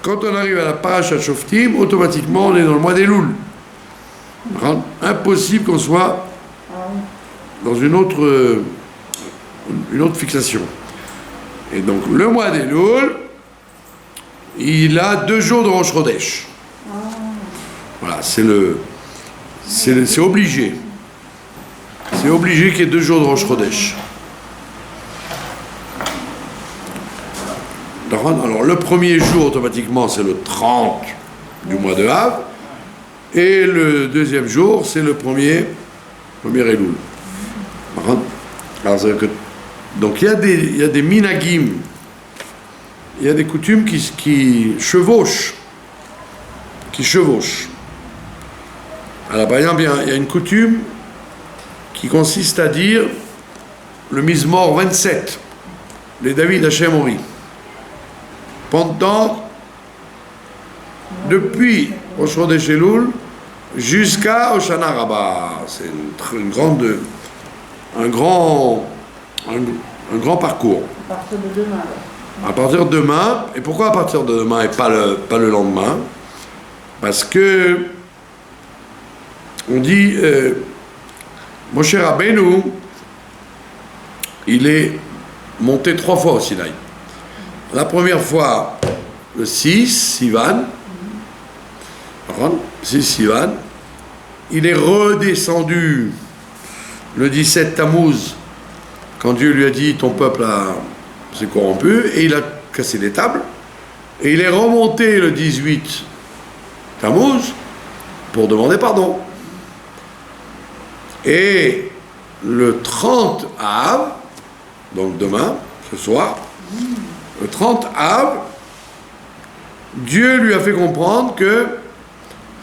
quand on arrive à la Parashat Shoftim, automatiquement on est dans le mois d'Elul. Impossible qu'on soit dans une autre fixation. Et donc le mois d'Elul, il a 2 jours de Rosh Chodesh. Voilà, c'est obligé. C'est obligé qu'il y ait 2 jours de Rosh Chodesh. Alors le premier jour automatiquement c'est le 30 du mois de Av, et le deuxième jour c'est le premier Elul. Alors, donc il y a des minagim, il y a des coutumes qui chevauchent. Alors par exemple il y a une coutume qui consiste à dire le Mizmor 27, les David Hashem Ori. Depuis Rosh Chodesh Elul jusqu'à Hoshana Rabbah. C'est un grand parcours. À partir de demain. À partir de demain. Et pourquoi à partir de demain et pas le lendemain? Parce que on dit Moshe Rabbeinu, il est monté 3 fois au Sinaï. La première fois, le 6 Sivan, il est redescendu le 17 Tammuz, quand Dieu lui a dit ton peuple s'est corrompu, et il a cassé les tables, et il est remonté le 18 Tammuz pour demander pardon. Et le 30 Av, donc demain, ce soir, le 30 Av, Dieu lui a fait comprendre que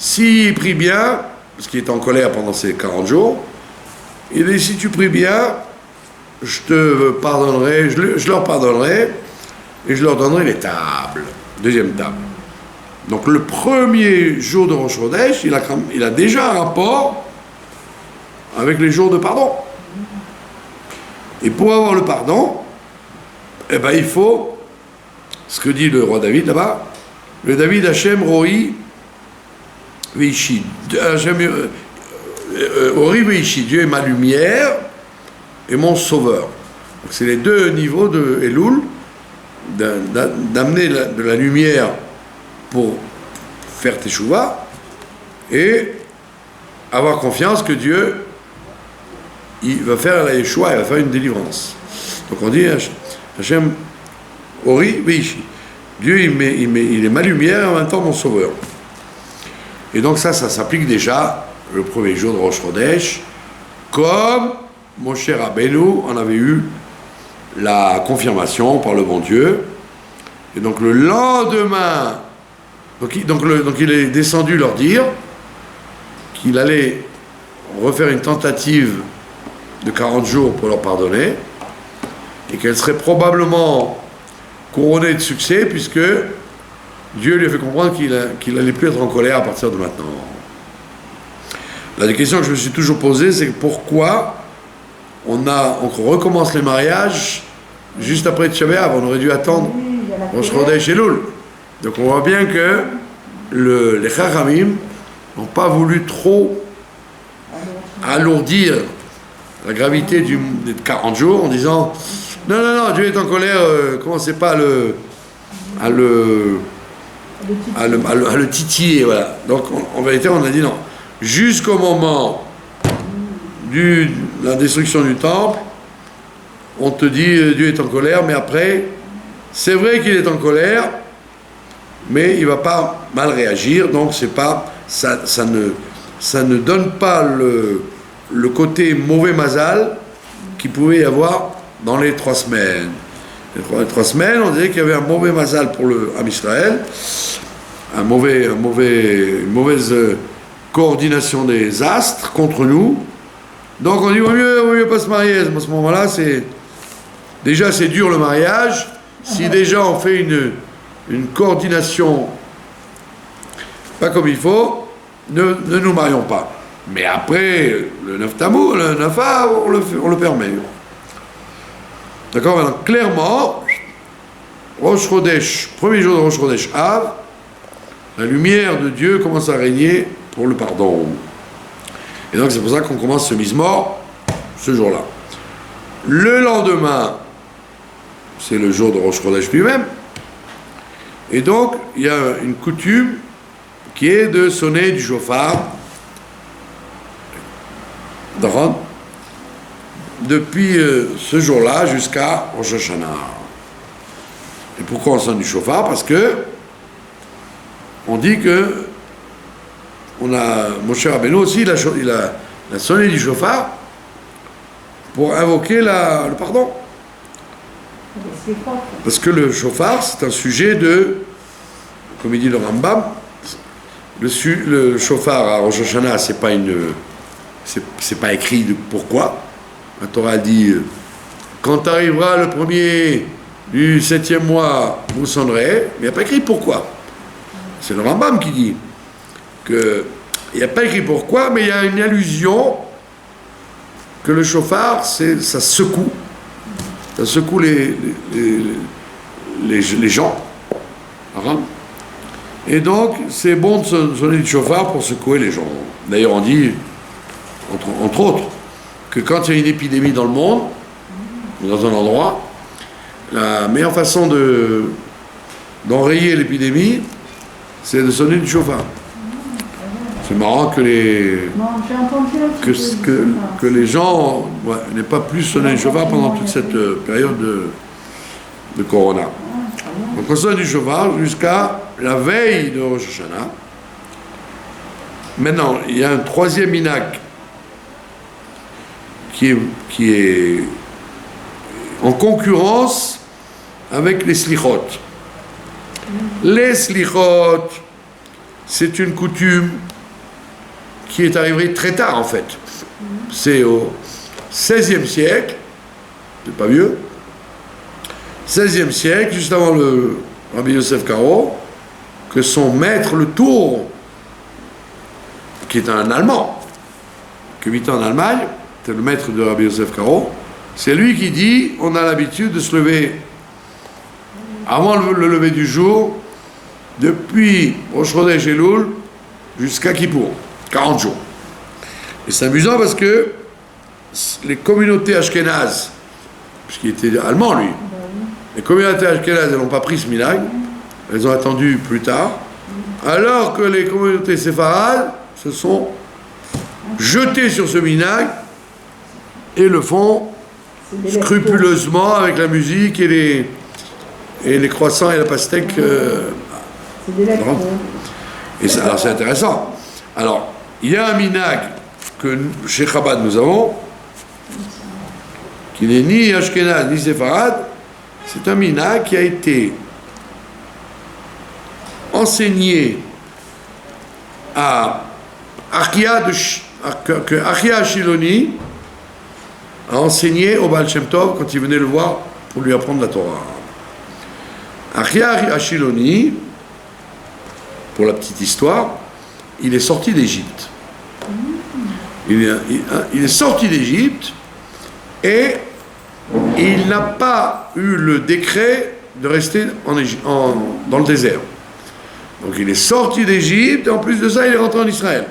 s'il prie bien, parce qu'il est en colère pendant ces 40 jours, il dit si tu pries bien, je te pardonnerai, je leur pardonnerai, et je leur donnerai les tables, 2e table. Donc le premier jour de Rosh Chodesh, il a déjà un rapport avec les jours de pardon. Et pour avoir le pardon, eh ben il faut ce que dit le roi David là-bas, le David Hashem Roi Veishi. Roi Veishi, Dieu est ma lumière et mon sauveur. Donc c'est les 2 niveaux de Elul, d'amener de la lumière pour faire Teshuvah et avoir confiance que Dieu il va faire la Yeshua, il va faire une délivrance. Donc on dit Hashem Ori Veishi. Dieu il est ma lumière et en même temps mon sauveur. Et donc ça s'applique déjà le premier jour de Rosh Chodesh, comme Moshe Rabbeinu en avait eu la confirmation par le bon Dieu. Et donc le lendemain, donc il est descendu leur dire qu'il allait refaire une tentative de 40 jours pour leur pardonner, et qu'elle serait probablement couronnée de succès, puisque Dieu lui a fait comprendre qu'il allait plus être en colère à partir de maintenant. La question que je me suis toujours posée, c'est pourquoi on recommence les mariages juste après Tisha B'Av. On aurait dû attendre Rosh Chodesh Elul. Donc on voit bien que les Chachamim n'ont pas voulu trop alourdir la gravité des 40 jours en disant non, Dieu est en colère, commencez pas à le titiller, voilà. Donc en vérité on a dit non, jusqu'au moment de la destruction du temple, on te dit Dieu est en colère, mais après c'est vrai qu'il est en colère, mais il va pas mal réagir, donc c'est pas ça ne donne pas le côté mauvais mazal qu'il pouvait y avoir dans les 3 semaines. Les 3 semaines, on disait qu'il y avait un mauvais mazal pour le Am Israël, une mauvaise coordination des astres contre nous. Donc on dit vaut mieux pas se marier à ce moment-là. C'est dur le mariage. Si déjà on fait une coordination pas comme il faut, ne nous marions pas. Mais après, le 9 Tammuz, le 9 Av, on le permet. D'accord? Maintenant, clairement, Rosh Chodesh, premier jour de Rosh Chodesh Av, la lumière de Dieu commence à régner pour le pardon. Et donc c'est pour ça qu'on commence ce Mizmor ce jour-là. Le lendemain, c'est le jour de Rosh Chodesh lui-même. Et donc, il y a une coutume qui est de sonner du shofar depuis ce jour-là jusqu'à Rosh Hashanah. Et pourquoi on sonne du shofar? Parce que on dit que Moshe Rabbeinu aussi, il a sonné du shofar pour invoquer le pardon. Parce que le shofar, c'est un sujet de, comme il dit le Rambam, le shofar à Rosh Hashanah, c'est pas écrit de pourquoi. La Torah dit, quand arrivera le premier du 7e mois, vous sonnerez, mais il n'y a pas écrit pourquoi. C'est le Rambam qui dit que il n'y a pas écrit pourquoi, mais il y a une allusion que le shofar, ça secoue. Ça secoue les gens. Et donc, c'est bon de sonner du shofar pour secouer les gens. D'ailleurs, on dit, entre autres, que quand il y a une épidémie dans le monde, ou dans un endroit, la meilleure façon d'enrayer l'épidémie, c'est de sonner du shofar. C'est marrant que les gens n'aient pas plus sonné du shofar pendant toute cette période de Corona. Donc on sonne du shofar jusqu'à la veille de Rosh Hashanah. Maintenant, il y a un troisième minhag qui est en concurrence avec les slichot. Les slichot, c'est une coutume qui est arrivée très tard en fait. C'est au XVIe siècle, c'est pas vieux, XVIe siècle, juste avant le Rabbi Yosef Karo, que son maître, le Tour, qui est un Allemand, qui vit en Allemagne, c'est le maître de Rabbi Yosef Karo, c'est lui qui dit, on a l'habitude de se lever avant le lever du jour, depuis Rosh Chodesh Elul jusqu'à Kippour, 40 jours. Et c'est amusant parce que les communautés ashkénazes, puisqu'il était allemand lui, les communautés ashkénazes, elles n'ont pas pris ce minhag, elles ont attendu plus tard, alors que les communautés séfarades se sont jetées sur ce minhag et le font scrupuleusement avec la musique et les croissants et la pastèque. Alors c'est intéressant. Alors, il y a un minhag que chez Chabad nous avons, qui n'est ni ashkénaz ni séfarade. C'est un minhag qui a été enseigné à que Achia Ashiloni a enseigné au Baal Shem Tov quand il venait le voir pour lui apprendre la Torah. Achia Ashiloni, pour la petite histoire, il est sorti d'Égypte. Il est sorti d'Égypte et il n'a pas eu le décret de rester dans le désert. Donc il est sorti d'Égypte et en plus de ça, il est rentré en Israël.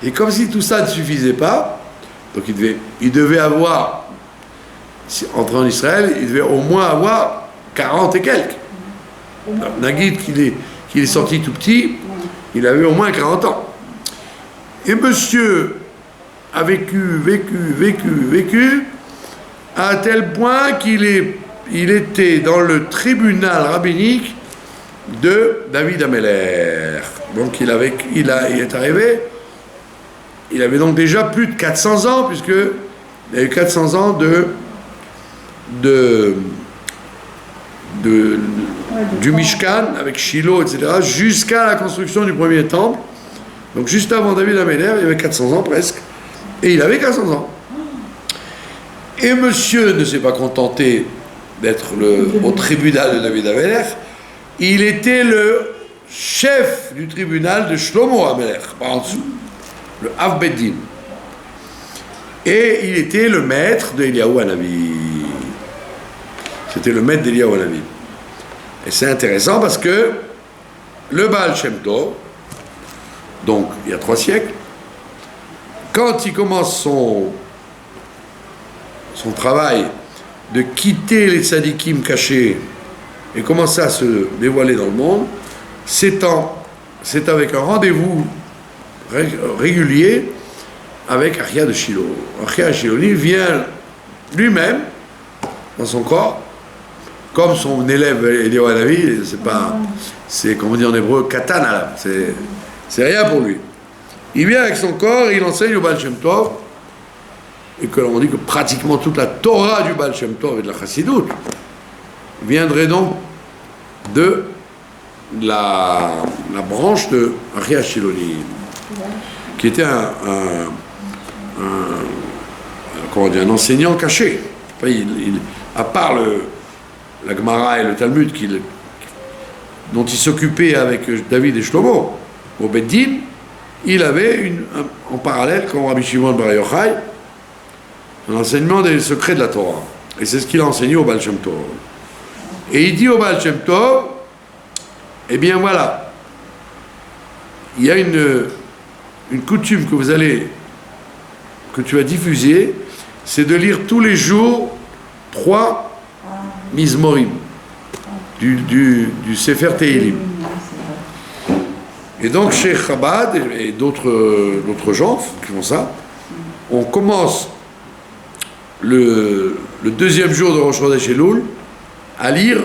Et comme si tout ça ne suffisait pas, donc il devait avoir, entré en Israël, il devait au moins avoir 40 et quelques. Nagid, qu'il est sorti tout petit, il avait au moins 40 ans. Et monsieur a vécu, à tel point qu'il était dans le tribunal rabbinique de David Ameller. Donc il est arrivé, il avait donc déjà plus de 400 ans, puisqu'il y a eu 400 ans du Mishkan, avec Shiloh, etc., jusqu'à la construction du premier temple. Donc juste avant David Ameller, il y avait 400 ans presque, et il avait 400 ans. Et monsieur ne s'est pas contenté d'être au tribunal de David Ameller, il était le chef du tribunal de Shlomo Ameller, par en dessous, le Av Beddin. Et il était le maître d'Eliyahu Hanavi. C'était le maître d'Eliyahu Hanavi. Et c'est intéressant parce que le Baal Shem Tov, donc il y a 3 siècles, quand il commence son travail de quitter les tzadikim cachés et commencer à se dévoiler dans le monde, c'est avec un rendez-vous régulier avec Achia de Shiloh. Achia de Shiloh vient lui-même dans son corps, comme son élève Eliyahu Hanavi, c'est comme on dit en hébreu, katan alam, c'est rien pour lui. Il vient avec son corps et il enseigne au Baal Shem Tov, et que l'on dit que pratiquement toute la Torah du Baal Shem Tov et de la Chassidut viendrait donc de la branche de Achia Shiloni, qui était un enseignant caché. Enfin, à part la Gemara et le Talmud dont il s'occupait avec David et Shlomo au Beddin, il avait en parallèle, comme Rabbi Shimon Bar Yochai, un enseignement des secrets de la Torah. Et c'est ce qu'il a enseigné au Baal Shem Tov. Et il dit au Baal Shem Tov, eh bien voilà, il y a une coutume que tu vas diffuser, c'est de lire tous les jours 3 Mizmorim du Sefer Tehilim. Et donc chez Chabad et d'autres gens qui font ça, on commence le 2e jour de Rosh Chodesh Elul à lire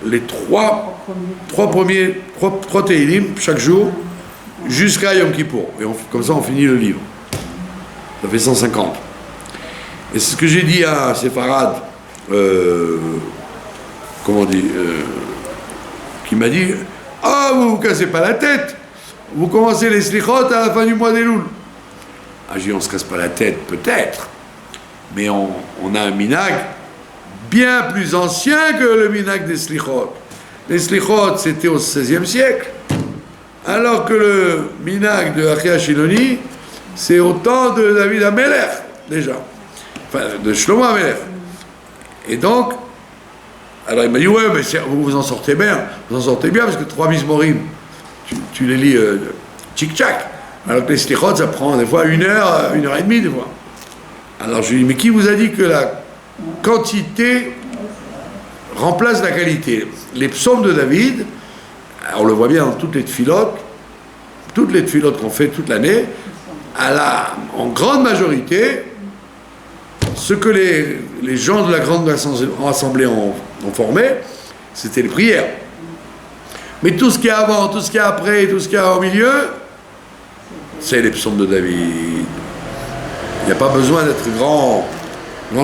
les 3 Tehilim chaque jour jusqu'à Yom Kippour. Et comme ça on finit le livre. Ça fait 150. Et c'est ce que j'ai dit à Séfarad, qui m'a dit: ah, vous vous cassez pas la tête, vous commencez les slichot à la fin du mois d'Elul. Ah, j'ai dit: on se casse pas la tête, peut-être, mais on a un minag bien plus ancien que le minag des slichot. Les slichot, c'était au XVIe siècle, alors que le minag de Achia Shiloni, c'est au temps de David Amelech, déjà, enfin de Shlomo Amelech. Et donc, alors il m'a dit: ouais, mais vous en sortez bien, parce que 3 Mizmorim, tu les lis tchic-tchac, alors que les slichot, ça prend des fois 1 heure, 1 heure et demie, des fois. Alors je lui ai dit: mais qui vous a dit que la quantité remplace la qualité? Les psaumes de David, on le voit bien dans toutes les tfilotes qu'on fait toute l'année, en grande majorité, ce que les gens de la grande assemblée ont formé, c'était les prières. Mais tout ce qu'il y a avant, tout ce qu'il y a après, tout ce qu'il y a au milieu, c'est les psaumes de David. Il n'y a pas besoin d'être grand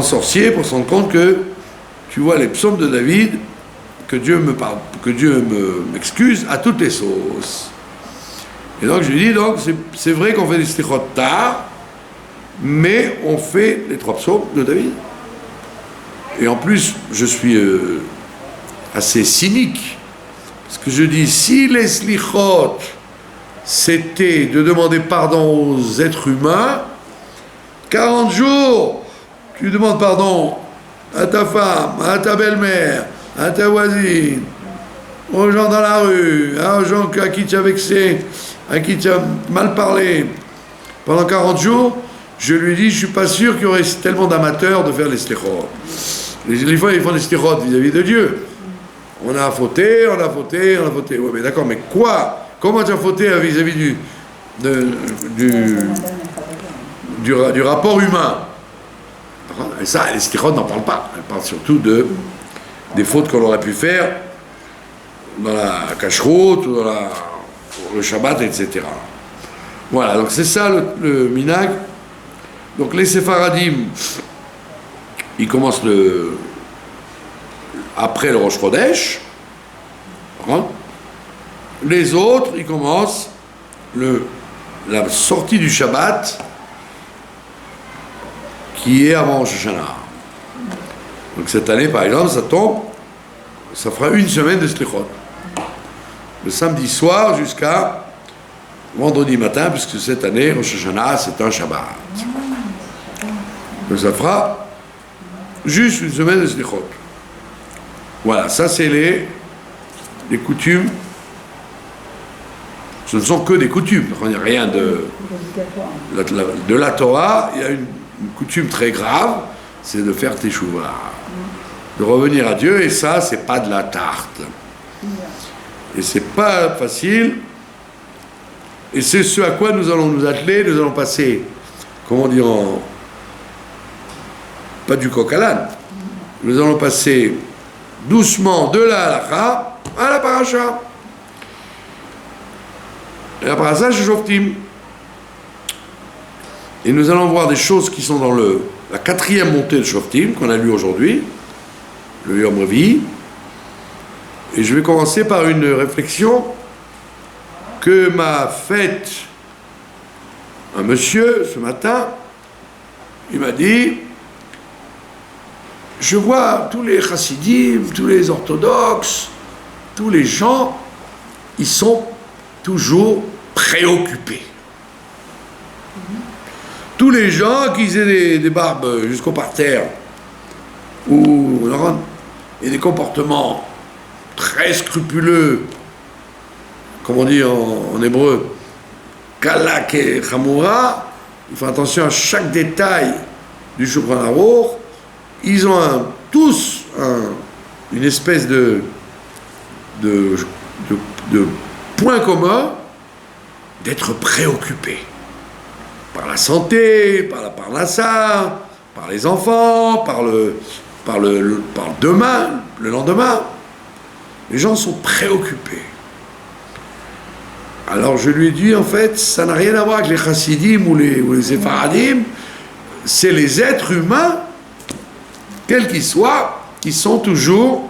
sorcier pour se rendre compte que, tu vois, les psaumes de David, que Dieu m'excuse à toutes les sauces. Et donc je lui dis: donc c'est vrai qu'on fait des slichot tard, mais on fait les 3 psaumes de David. Et en plus, je suis assez cynique, parce que je dis: si les slichot c'était de demander pardon aux êtres humains, 40 jours, tu demandes pardon à ta femme, à ta belle-mère, à ta voisine, aux gens dans la rue, aux gens à qui tu as vexé, à qui tu as mal parlé pendant 40 jours, je lui dis: je suis pas sûr qu'il y aurait tellement d'amateurs de faire les slichot. Les fois, ils font des slichot vis-à-vis de Dieu. On a fauté. Ouais, mais d'accord, mais quoi? Comment tu as fauté vis-à-vis du rapport humain? Et ça, les slichot n'en parlent pas. Elles parlent surtout des fautes qu'on aurait pu faire dans la cacheroute, ou dans le Shabbat, etc. Voilà, donc c'est ça le minag. Donc les Séfaradim, ils commencent après le Rosh Chodesh. Les autres, ils commencent la sortie du Shabbat, qui est avant Rosh Hashanah. Donc cette année, par exemple, ça fera 1 semaine de slichot. Le samedi soir jusqu'à vendredi matin, puisque cette année, Rosh Hashanah, c'est un Shabbat. Donc ça fera juste 1 semaine de slichot. Voilà, ça c'est les coutumes. Ce ne sont que des coutumes. Il n'y a rien de la Torah. Il y a une coutume très grave, c'est de faire teshuva, de revenir à Dieu, et ça, c'est pas de la tarte. Et c'est pas facile. Et c'est ce à quoi nous allons nous atteler. Nous allons passer, comment dire, pas du coq à l'âne. Nous allons passer doucement de la halakha à la paracha. Et la paracha, c'est Shoftim. Et nous allons voir des choses qui sont dans la 4e montée de Shoftim, qu'on a lu aujourd'hui, le Yom Revi. Et je vais commencer par une réflexion que m'a faite un monsieur ce matin. Il m'a dit, je vois tous les chassidim, tous les orthodoxes, tous les gens, ils sont toujours préoccupés. Tous les gens qui aient des barbes jusqu'au parterre, ou et des comportements très scrupuleux, comme on dit en hébreu, kalak et chamura, ils font attention à chaque détail du Shulchan Aruch. Ils ont tous une espèce de point commun d'être préoccupés par la santé, par la parnassa, par les enfants, par le demain, le lendemain. Les gens sont préoccupés. Alors je lui ai dit, en fait, ça n'a rien à voir avec les chassidim ou les séfaradim, c'est les êtres humains, quels qu'ils soient, qui sont toujours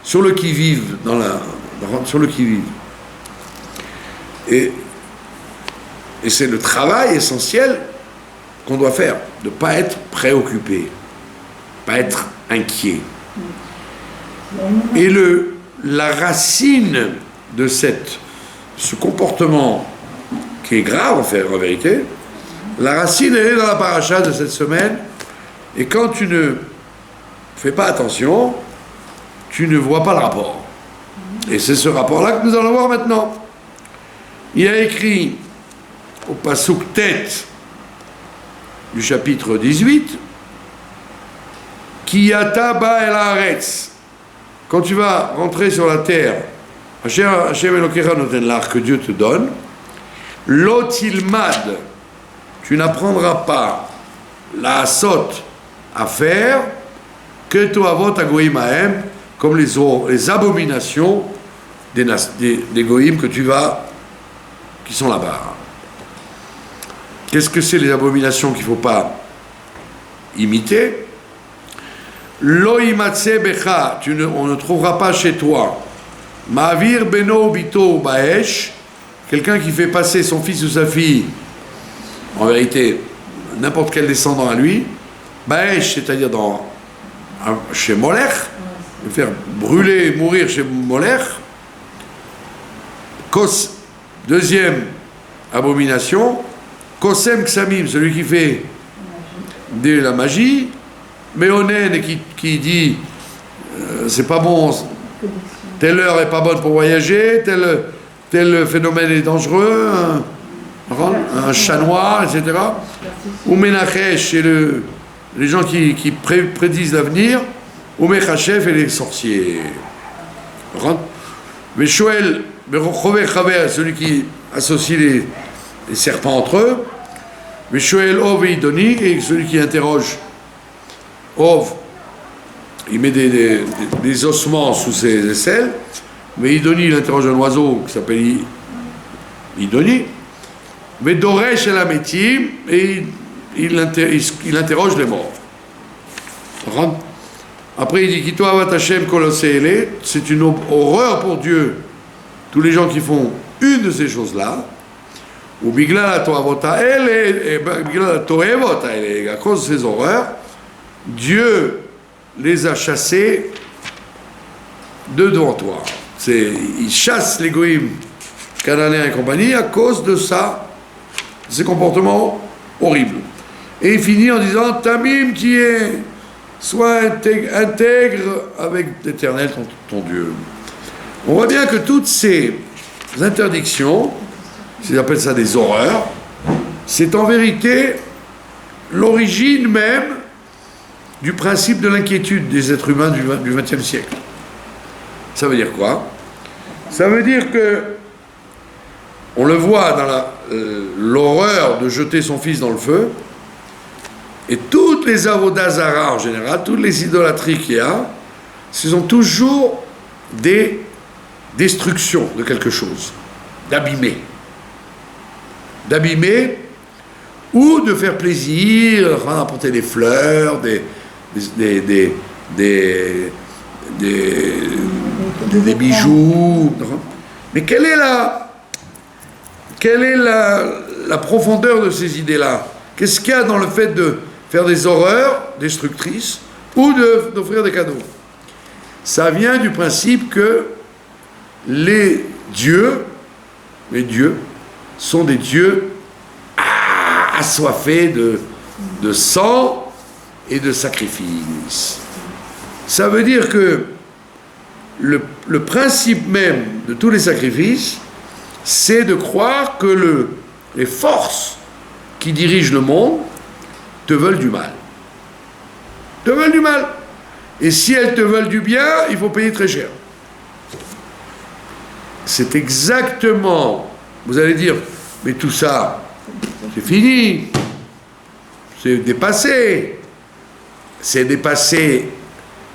sur le qui-vive, sur le qui-vive. Et c'est le travail essentiel qu'on doit faire, de ne pas être préoccupé, pas être inquiet. Et la racine de ce comportement qui est grave en vérité, la racine elle est dans la paracha de cette semaine, et quand tu ne fais pas attention, tu ne vois pas le rapport. Et c'est ce rapport-là que nous allons voir maintenant. Il a écrit au Pasuk Tête du chapitre 18, Ki ata ba el haaretz, quand tu vas rentrer sur la terre, Hashem Elokecha noten lach, que Dieu te donne, lo tilmad, tu n'apprendras pas la asot à faire, que toavot hagoyim haem, comme les abominations des goyim qui sont là-bas. Qu'est-ce que c'est les abominations qu'il ne faut pas imiter? Lo imatse becha, on ne trouvera pas chez toi. Ma'avir beno bito baesh, quelqu'un qui fait passer son fils ou sa fille, en vérité, n'importe quel descendant à lui, baesh, c'est-à-dire chez Molech, le faire brûler, mourir chez Molech. Deuxième abomination, Kosem Ksamim, celui qui fait de la magie, Méonen et qui dit c'est pas bon, telle heure est pas bonne pour voyager, tel phénomène est dangereux, un chat noir, etc. Ou Menachesh, et les gens qui prédisent l'avenir, ou Mechachef et les sorciers. Mais Shoel, celui qui associe les serpents entre eux, mais Shoel Ov et Idoni, et celui qui interroge Ov, il met des ossements sous ses aisselles, mais Idoni, il interroge un oiseau qui s'appelle Idoni, mais Doresh et la Métim, et il interroge les morts. Après, il dit Kito avat Hashem kolosele, c'est une horreur pour Dieu, tous les gens qui font une de ces choses-là, ou Biglal Toavota et Biglal Toevota, à cause de ces horreurs, Dieu les a chassés de devant toi. Il chasse les goïms cananéens et compagnie à cause de ces comportements horribles. Et il finit en disant Tamim qui est sois intègre avec l'Éternel, ton Dieu. On voit bien que toutes ces interdictions, ils appellent ça des horreurs, c'est en vérité l'origine même du principe de l'inquiétude des êtres humains du XXe siècle. Ça veut dire quoi? Ça veut dire que, on le voit dans l'horreur de jeter son fils dans le feu, et toutes les avodazara en général, toutes les idolâtries qu'il y a, ce sont toujours des destructions de quelque chose, d'abîmer. D'abîmer ou de faire plaisir, enfin, d'apporter des fleurs, des bijoux. Mais quelle est la profondeur de ces idées-là? Qu'est-ce qu'il y a dans le fait de faire des horreurs destructrices ou d'offrir des cadeaux? Ça vient du principe que les dieux sont des dieux assoiffés de sang et de sacrifice. Ça veut dire que le principe même de tous les sacrifices, c'est de croire que les forces qui dirigent le monde te veulent du mal. Te veulent du mal. Et si elles te veulent du bien, il faut payer très cher. C'est exactement... Vous allez dire, mais tout ça, c'est fini. C'est dépassé. C'est dépassé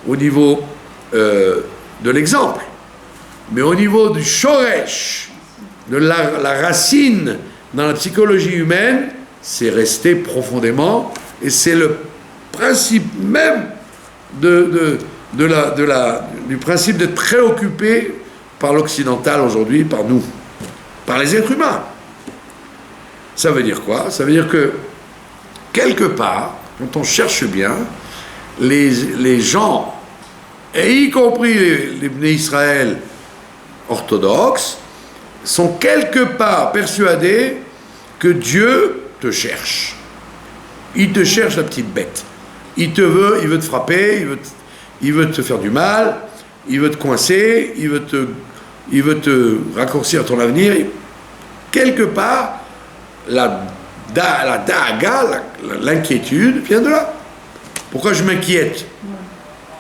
au niveau de l'exemple. Mais au niveau du shoresh, de la racine dans la psychologie humaine, c'est resté profondément, et c'est le principe même du principe d'être très occupé par l'occidental aujourd'hui, par nous, par les êtres humains. Ça veut dire quoi? Ça veut dire que, quelque part, quand on cherche bien, les gens, et y compris les Bnei Israël orthodoxes, sont quelque part persuadés que Dieu te cherche. Il te cherche, la petite bête. Il veut te frapper, il veut te faire du mal, il veut te coincer, il veut te raccourcir ton avenir. Quelque part, la daga, l'inquiétude vient de là. Pourquoi je m'inquiète?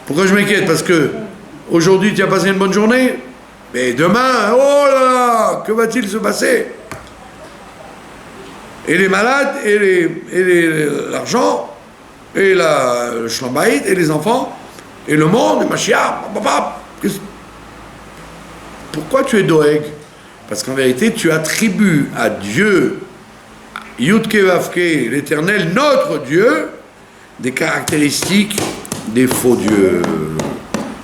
Pourquoi je m'inquiète? Parce que aujourd'hui tu as passé une bonne journée, mais demain, oh là là, que va-t-il se passer? Et les malades, et l'argent, et le schlambaïd, et les enfants, et le monde, et Mashiach, pourquoi tu es doeg? Parce qu'en vérité, tu attribues à Dieu, Yudke Vavke, l'Éternel, notre Dieu, des caractéristiques des faux dieux.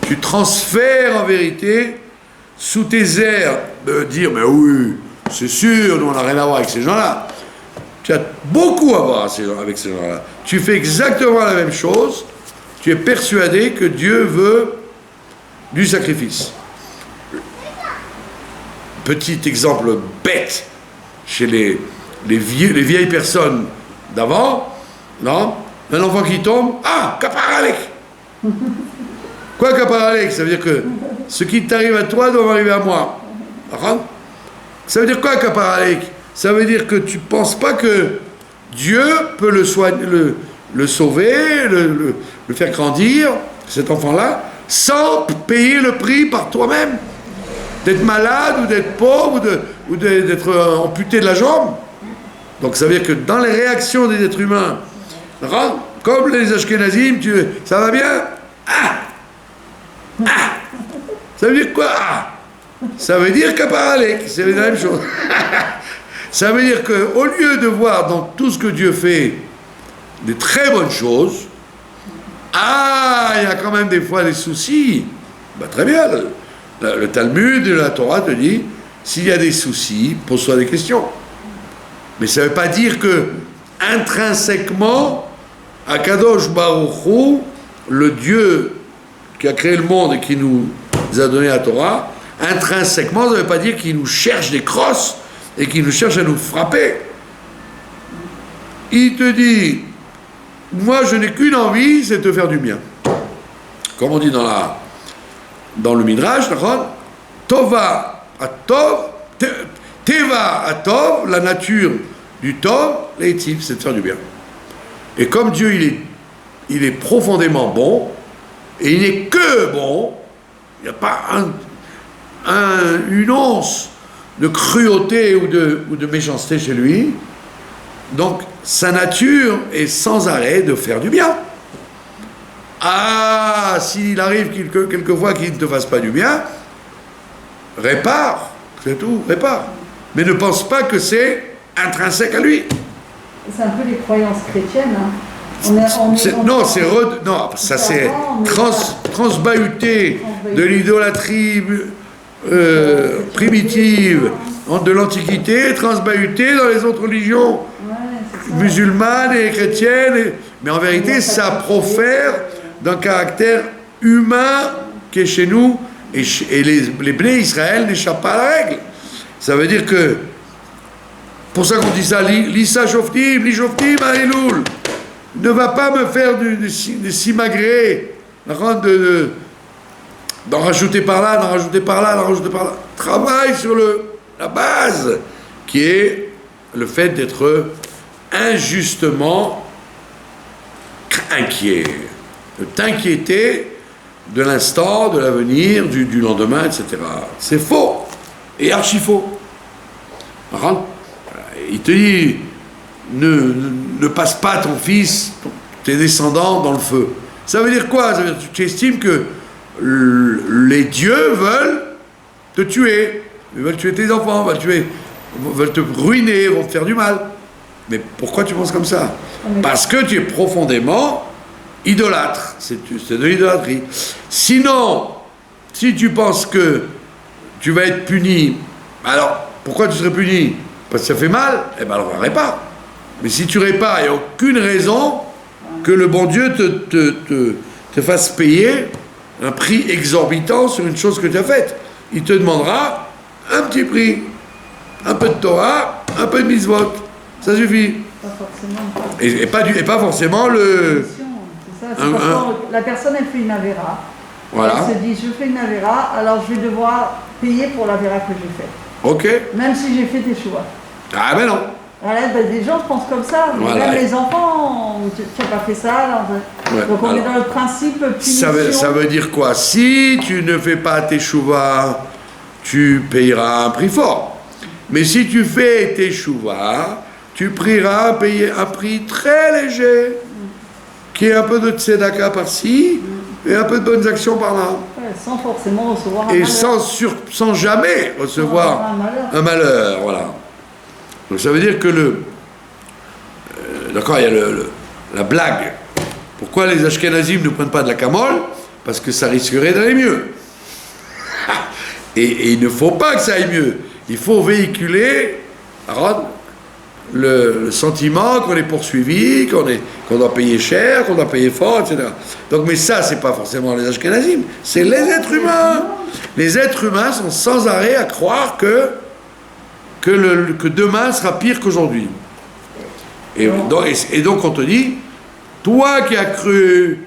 Tu transfères en vérité, sous tes airs de dire, mais oui, c'est sûr, nous on n'a rien à voir avec ces gens-là. Tu as beaucoup à voir avec ces gens-là. Tu fais exactement la même chose, tu es persuadé que Dieu veut du sacrifice. Petit exemple bête, chez les vieilles personnes d'avant, non? Un enfant qui tombe, ah, kaparalek. Quoi kaparalek? Ça veut dire que ce qui t'arrive à toi doit m'arriver à moi. Ça veut dire quoi kaparalek? Ça veut dire que tu ne penses pas que Dieu peut le soigner, le sauver, le faire grandir, cet enfant-là, sans payer le prix par toi-même. D'être malade, ou d'être pauvre, ou d'être amputé de la jambe. Donc ça veut dire que dans les réactions des êtres humains, comme les Ashkenazim, ça va bien? Ça veut dire quoi? Ça veut dire qu'aparalek, c'est la même chose. Ça veut dire qu'au lieu de voir dans tout ce que Dieu fait des très bonnes choses, il y a quand même des fois des soucis. Très bien, le Talmud et la Torah te dit, s'il y a des soucis, pose-toi des questions. Mais ça ne veut pas dire que, intrinsèquement, Akadosh Baruch Hu, le Dieu qui a créé le monde et qui nous a donné la Torah, intrinsèquement, ça ne veut pas dire qu'il nous cherche des crosses et qu'il nous cherche à nous frapper. Il te dit, moi je n'ai qu'une envie, c'est de te faire du bien. comme on dit dans le Midrash, Tova Atov, Teva Atov, la nature du Tov, l'Etiv, c'est de faire du bien. Et comme Dieu, il est profondément bon, et il n'est que bon, il n'y a pas une once de cruauté ou de méchanceté chez lui, donc sa nature est sans arrêt de faire du bien. Ah, s'il arrive quelquefois qu'il ne te fasse pas du bien, répare, c'est tout, répare. Mais ne pense pas que c'est intrinsèque à lui. C'est un peu les croyances chrétiennes. Hein. Ça c'est transbahuté de l'idolâtrie primitive de l'Antiquité, transbahuté dans les autres religions musulmanes et chrétiennes. Mais en vérité, ça profère d'un caractère humain qui est chez nous, et les Bnei Israël n'échappent pas à la règle. Ça veut dire que, pour ça qu'on dit ça, Lissa Shoftim, Li Shoftim, Aliloul, ne va pas me faire de simagré, d'en rajouter par là, d'en rajouter par là, d'en rajouter par là. Travaille sur la base, qui est le fait d'être injustement inquiet. De t'inquiéter de l'instant, de l'avenir, du lendemain, etc. C'est faux, et archi faux. Il te dit, ne passe pas ton fils, tes descendants dans le feu. Ça veut dire quoi? Ça veut dire que tu estimes que les dieux veulent te tuer, ils veulent tuer tes enfants, veulent te ruiner, vont te faire du mal. Mais pourquoi tu penses comme ça? Parce que tu es profondément idolâtre, c'est de l'idolâtrie. Sinon, si tu penses que tu vas être puni, alors pourquoi tu serais puni? Parce que ça fait mal, eh bien alors répare. Mais si tu répares, il n'y a aucune raison que le bon Dieu te fasse payer un prix exorbitant sur une chose que tu as faite. Il te demandera un petit prix, un peu de Torah, un peu de mitzvot, ça suffit. Pas forcément. Et pas forcément le... La personne, elle fait une avéra. Voilà. Elle se dit, je fais une avéra, alors je vais devoir payer pour l'avéra que j'ai faite. Ok. Même si j'ai fait teshuva. Ah ben non. Voilà, des gens pensent comme ça. Voilà. Même les enfants, tu n'as pas fait ça. Alors, donc on est dans le principe punition. Ça veut dire quoi? Si tu ne fais pas teshuva, tu payeras un prix fort. Mais si tu fais teshuva, tu prieras payer un prix très léger, qui est un peu de tzedaka par-ci, et un peu de bonnes actions par-là. Ouais, sans forcément recevoir un et malheur. sans jamais recevoir un malheur. Voilà. Donc ça veut dire que d'accord, il y a la blague. Pourquoi les Ashkenazim ne prennent pas de la camole? Parce que ça risquerait d'aller mieux. Et il ne faut pas que ça aille mieux. Il faut véhiculer le sentiment qu'on est poursuivi, qu'on doit payer cher, qu'on doit payer fort, etc. Donc, mais ça, c'est pas forcément les Ashkenazim, c'est les êtres humains. Les êtres humains sont sans arrêt à croire que demain sera pire qu'aujourd'hui. Et donc on te dit, toi qui as cru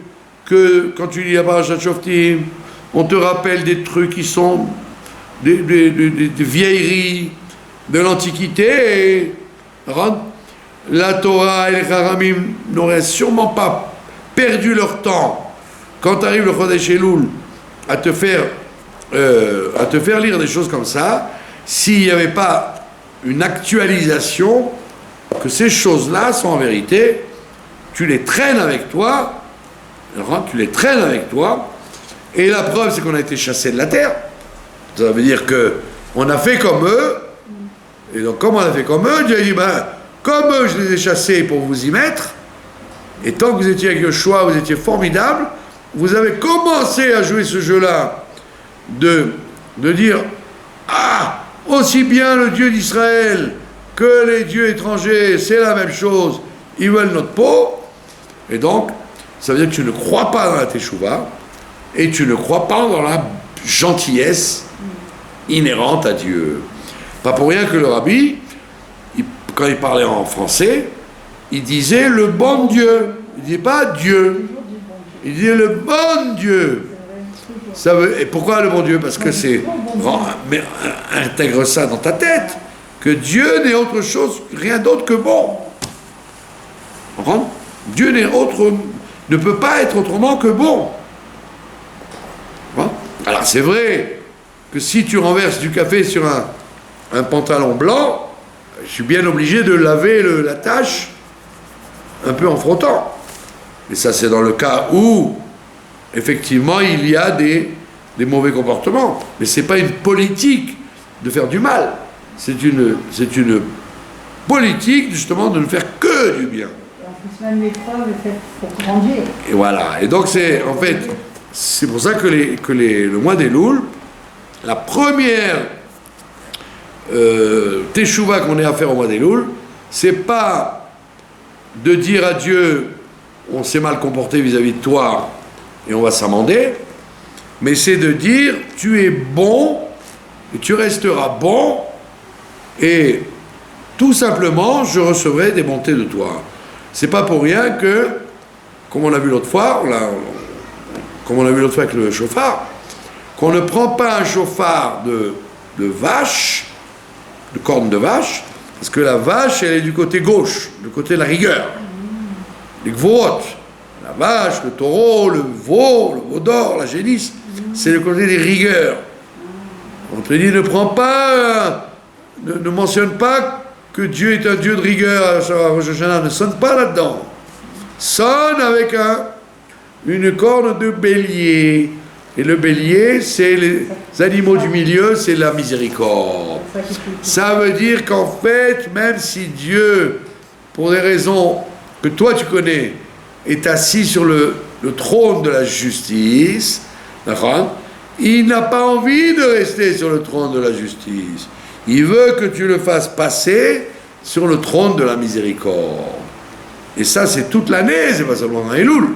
que quand tu lis la Parashat Shoftim, on te rappelle des trucs qui sont des vieilleries de l'Antiquité, et la Torah et les Haramim n'auraient sûrement pas perdu leur temps quand arrive le Chodesh Elul à te faire lire des choses comme ça, s'il n'y avait pas une actualisation que ces choses-là sont en vérité, tu les traînes avec toi, et la preuve c'est qu'on a été chassé de la terre. Ça veut dire que on a fait comme eux, et donc comme on a fait comme eux, Dieu a dit, comme eux je les ai chassés pour vous y mettre, et tant que vous étiez avec Yoshua, vous étiez formidable, vous avez commencé à jouer ce jeu-là, de dire, aussi bien le Dieu d'Israël que les dieux étrangers, c'est la même chose, ils veulent notre peau, et donc, ça veut dire que tu ne crois pas dans la Teshuvah, et tu ne crois pas dans la gentillesse inhérente à Dieu. Pas pour rien que le rabbi, quand il parlait en français, il disait le bon Dieu, il ne disait pas Dieu. il dit le bon Dieu. Ça veut, et pourquoi le bon Dieu? Parce que c'est... Mais intègre ça dans ta tête, que Dieu n'est autre chose, rien d'autre que bon. Dieu ne peut pas être autrement que bon. Alors c'est vrai que si tu renverses du café sur un pantalon blanc, je suis bien obligé de laver la tache un peu en frottant. Et ça, c'est dans le cas où, effectivement, il y a des mauvais comportements. Mais ce n'est pas une politique de faire du mal. C'est une politique, justement, de ne faire que du bien. Et en plus, même l'épreuve est faite pour grandir. Et voilà. Et donc, c'est pour ça que le mois d'Elul, la première teshuva qu'on ait à faire au mois d'Elul, c'est pas de dire à Dieu on s'est mal comporté vis-à-vis de toi et on va s'amender, mais c'est de dire tu es bon et tu resteras bon et tout simplement je recevrai des bontés de toi. C'est pas pour rien que, comme on l'a vu l'autre fois, avec le chauffard, qu'on ne prend pas un chauffard de vache, de corne de vache, parce que la vache, elle est du côté gauche, du côté de la rigueur. Les gvorot, la vache, le taureau, le veau d'or, la génisse, c'est le côté des rigueurs. On te dit, ne mentionne pas que Dieu est un Dieu de rigueur, ne sonne pas là-dedans. Sonne avec une corne de bélier. Et le bélier, c'est les animaux du milieu, c'est la miséricorde. Ça veut dire qu'en fait, même si Dieu, pour des raisons que toi tu connais, est assis sur le trône de la justice, il n'a pas envie de rester sur le trône de la justice. Il veut que tu le fasses passer sur le trône de la miséricorde. Et ça, c'est toute l'année, c'est pas seulement un Elul.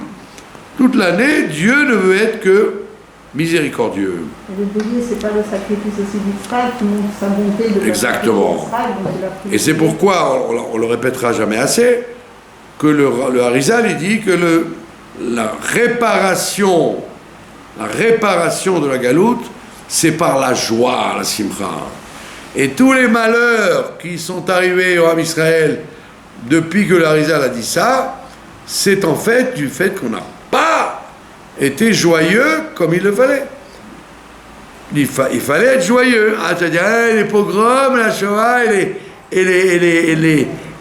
Toute l'année, Dieu ne veut être que miséricordieux. Et le bélier, c'est pas le sacrifice aussi d'Israël qui montre sa bonté de exactement. Et c'est pourquoi, on le répétera jamais assez, que le Harizal, il dit que la réparation de la galoute, c'est par la joie, la simcha. Et tous les malheurs qui sont arrivés au Ham Israël depuis que le Harizal a dit ça, c'est en fait du fait qu'on n'a pas été joyeux comme il le fallait. Il fallait être joyeux. C'est-à-dire, les pogroms, la Shoah,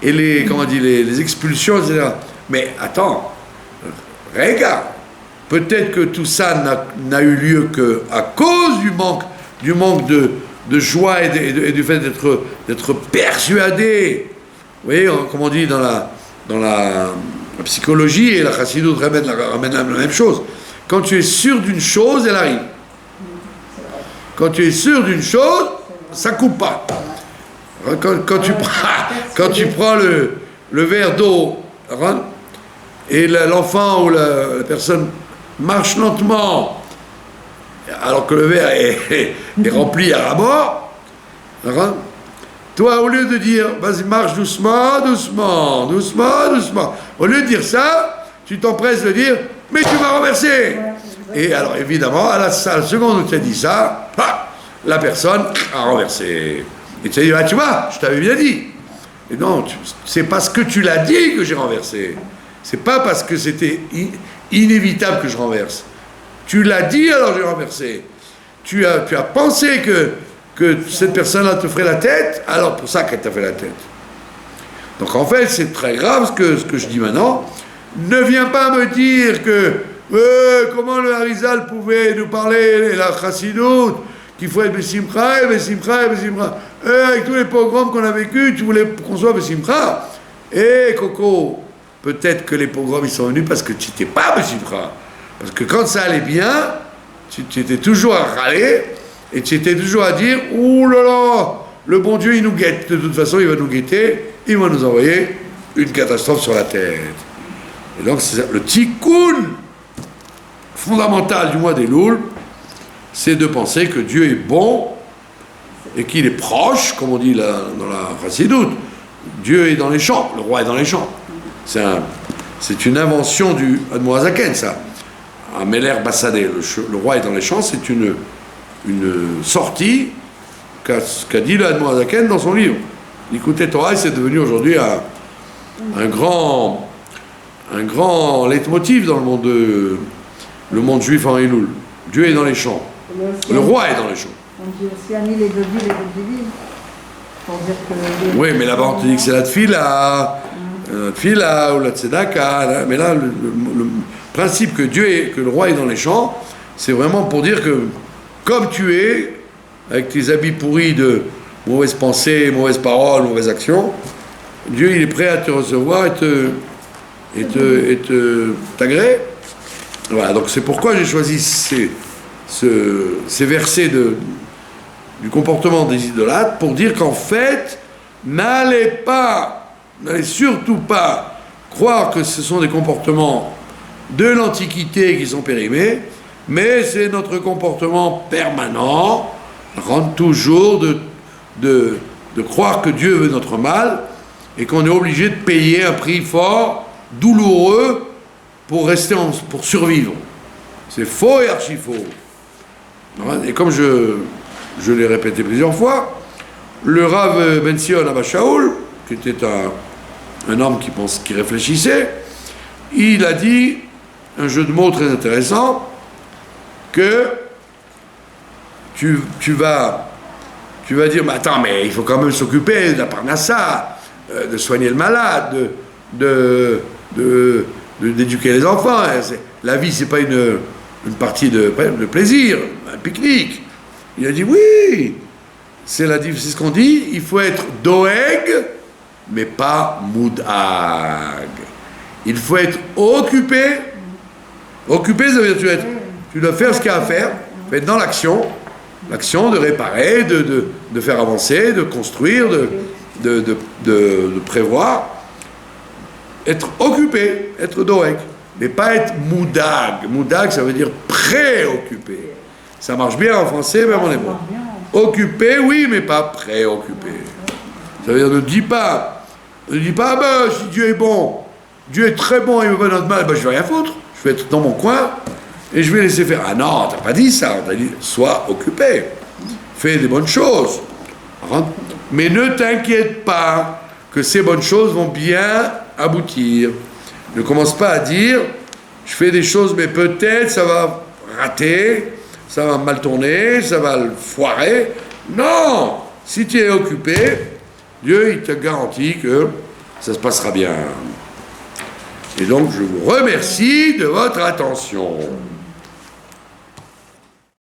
les expulsions, etc. Mais attends, regarde, peut-être que tout ça n'a eu lieu qu'à cause du manque de joie et du fait d'être persuadé. Vous voyez, comme on dit dans la psychologie, et la chassidoute ramène la même chose. Quand tu es sûr d'une chose, elle arrive. Quand tu es sûr d'une chose, ça coupe pas. Quand tu prends le verre d'eau et l'enfant ou la personne marche lentement, alors que le verre est rempli à ras-bord, toi, au lieu de dire « vas-y, marche doucement, doucement, doucement, doucement », au lieu de dire ça, tu t'empresses de dire « mais tu vas renverser !» Et alors, évidemment, à la seconde où tu as dit ça, la personne a renversé. Et tu as dit « ah, tu vois, je t'avais bien dit !» Et non, c'est parce que tu l'as dit que j'ai renversé. C'est pas parce que c'était inévitable que je renverse. Tu l'as dit, alors j'ai renversé. Tu as pensé que cette personne-là te ferait la tête, alors pour ça qu'elle t'a fait la tête. Donc en fait, c'est très grave ce que je dis maintenant. Ne viens pas me dire que comment le Harizal pouvait nous parler, la chassidoute, qu'il faut être Bessimcha, Bessimcha, Bessimcha. Avec tous les pogroms qu'on a vécu, tu voulais qu'on soit Bessimcha. Coco, peut-être que les pogroms ils sont venus parce que tu n'étais pas Bessimcha. Parce que quand ça allait bien, tu étais toujours à râler, et tu étais toujours à dire « ouh là là, le bon Dieu il nous guette, de toute façon il va nous guetter, il va nous envoyer une catastrophe sur la tête. » Et donc c'est le tikkun fondamental du mois d'Elul, c'est de penser que Dieu est bon et qu'il est proche, comme on dit dans la chassidoute. Dieu est dans les champs, le roi est dans les champs. C'est une invention du Admorazaken, ça. à Meler Bassadeh, le roi est dans les champs, c'est une sortie qu'a dit le Admor Hazaken dans son livre. L'écouter Torah, c'est devenu aujourd'hui un grand leitmotiv dans le monde juif en Elul. Dieu est dans les champs. Le roi est dans les champs. On dit aussi Ani les Godil. Pour dire que oui, mais là-bas on te dit que c'est la tfila, ou la tzedaka. Mais là, le principe que le roi est dans les champs, c'est vraiment pour dire que comme tu es, avec tes habits pourris de mauvaises pensées, mauvaises paroles, mauvaises actions, Dieu il est prêt à te recevoir et t'agréer. Voilà, donc c'est pourquoi j'ai choisi ces versets du comportement des idolâtres pour dire qu'en fait, n'allez surtout pas croire que ce sont des comportements de l'Antiquité qui sont périmés, mais c'est notre comportement permanent, rentre toujours de croire que Dieu veut notre mal et qu'on est obligé de payer un prix fort, douloureux, pour survivre. C'est faux et archi faux. Et comme je l'ai répété plusieurs fois, le Rav Ben Sion Abba Shaul, qui était un homme qui réfléchissait, il a dit un jeu de mots très intéressant, que tu vas dire, mais attends, mais il faut quand même s'occuper de la parnassa, de soigner le malade, d'éduquer les enfants. La vie, c'est pas une partie de plaisir, un pique-nique. Il a dit oui, c'est ce qu'on dit, il faut être doeg, mais pas moudag. Il faut être occupé. Occupé, ça veut dire tu dois faire ce qu'il y a à faire, être dans l'action de réparer, de faire avancer, de construire, de prévoir. Être occupé, être doeg, mais pas être moudag. Moudag, ça veut dire préoccupé. Ça marche bien en français, même en hébreu. Occupé, oui, mais pas préoccupé. Ça veut dire ne dis pas, si Dieu est bon, Dieu est très bon, il me veut notre mal, je vais rien foutre. Je vais être dans mon coin et je vais laisser faire. Ah non, t'as pas dit ça, on t'a dit sois occupé, fais des bonnes choses. Mais ne t'inquiète pas que ces bonnes choses vont bien aboutir. Ne commence pas à dire je fais des choses mais peut-être ça va rater, ça va mal tourner, ça va le foirer. Non, si tu es occupé, Dieu il te garantit que ça se passera bien. Et donc je vous remercie de votre attention.